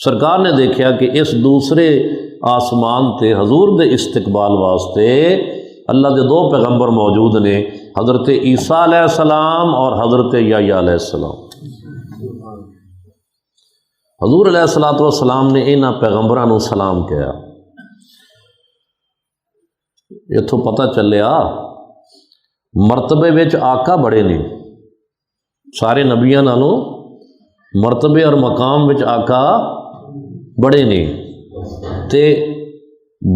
سرکار نے دیکھا کہ اس دوسرے آسمان تے حضور دے استقبال واسطے اللہ دے دو پیغمبر موجود نے، حضرت عیسیٰ علیہ السلام اور حضرت یحییٰ علیہ السلام۔ حضور علیہ الصلوۃ والسلام نے انہاں پیغمبراں نوں سلام کیا۔ اتوں پتہ چلیا مرتبے وچ آقا بڑے نے، سارے نبیاں نالوں مرتبے اور مقام وچ آقا بڑے نے، تے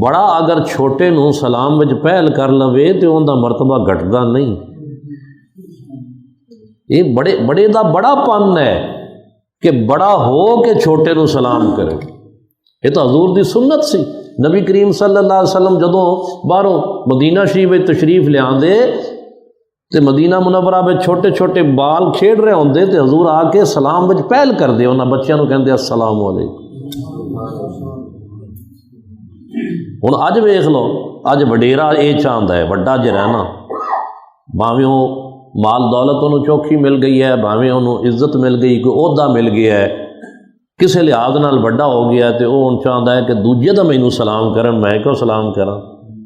بڑا اگر چھوٹے نوں سلام وچ پہل کر لوے تے اون دا مرتبہ گھٹدا نہیں۔ یہ بڑے دا بڑا پن ہے کہ بڑا ہو کے چھوٹے نوں سلام کرے۔ یہ تو حضور دی سنت سی۔ نبی کریم صلی اللہ علیہ وسلم جدوں باہروں مدینہ شریف وچ تشریف لیاندے تے مدینہ منورہ میں چھوٹے چھوٹے بال کھیڈ رہے ہوندے تے حضور آ کے سلام وچ پہل کر دے، انہاں بچیاں نوں کہندے السلام علیکم۔ ہن اج ویکھ لو، اج وڈیرا یہ چاہتا ہے وڈا ج رہنا، بھاویں وہ مال دولت انہوں چوکھی مل گئی ہے، بھاویں انہوں عزت مل گئی، کوئی عہدہ مل گیا ہے، کسی لحاظ نال وڈا ہو گیا ہے، تو وہ چاہتا ہے کہ دوجے دا مینوں سلام کرن، میں کیوں سلام کراں،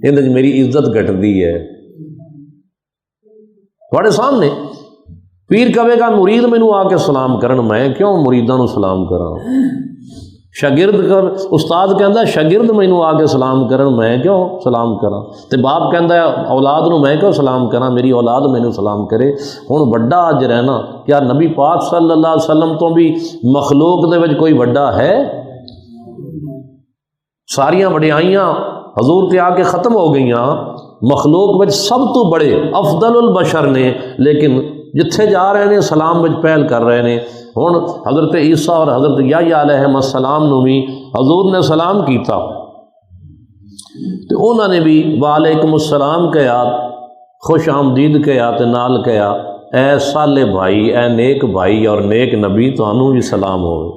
یہ میری عزت گھٹدی ہے۔ تھوڑے سامنے پیر کہے گا مرید مینوں آ کے سلام کرن، میں کیوں مریداں نوں سلام کراں۔ شاگرد استاد کہندا شاگرد مینوں آ کے سلام کرن، میں کیوں سلام کراں۔ تے باپ کہندا اولاد نوں میں کیوں سلام کراں، میری اولاد مینوں سلام کرے۔ ہن وڈا اج رہنا، کیا نبی پاک صلی اللہ علیہ وسلم تو بھی مخلوق دے وچ کوئی وڈا ہے؟ ساریاں وڈیائیاں حضور تے آ کے ختم ہو گئیاں، مخلوق وچ سب تو بڑے افضل البشر نے، لیکن جتھے جا رہے ہیں سلام وچ پہل کر رہے ہیں۔ ہن حضرت عیسیٰ اور حضرت یحییٰ علیہ السلام نو بھی حضور نے سلام کیتا، تو انہوں نے بھی وعلیکم السلام کہا، خوش آمدید کہا، تے نال کہا اے صالح بھائی، اے نیک بھائی اور نیک نبی، تانوں بھی سلام ہوئے۔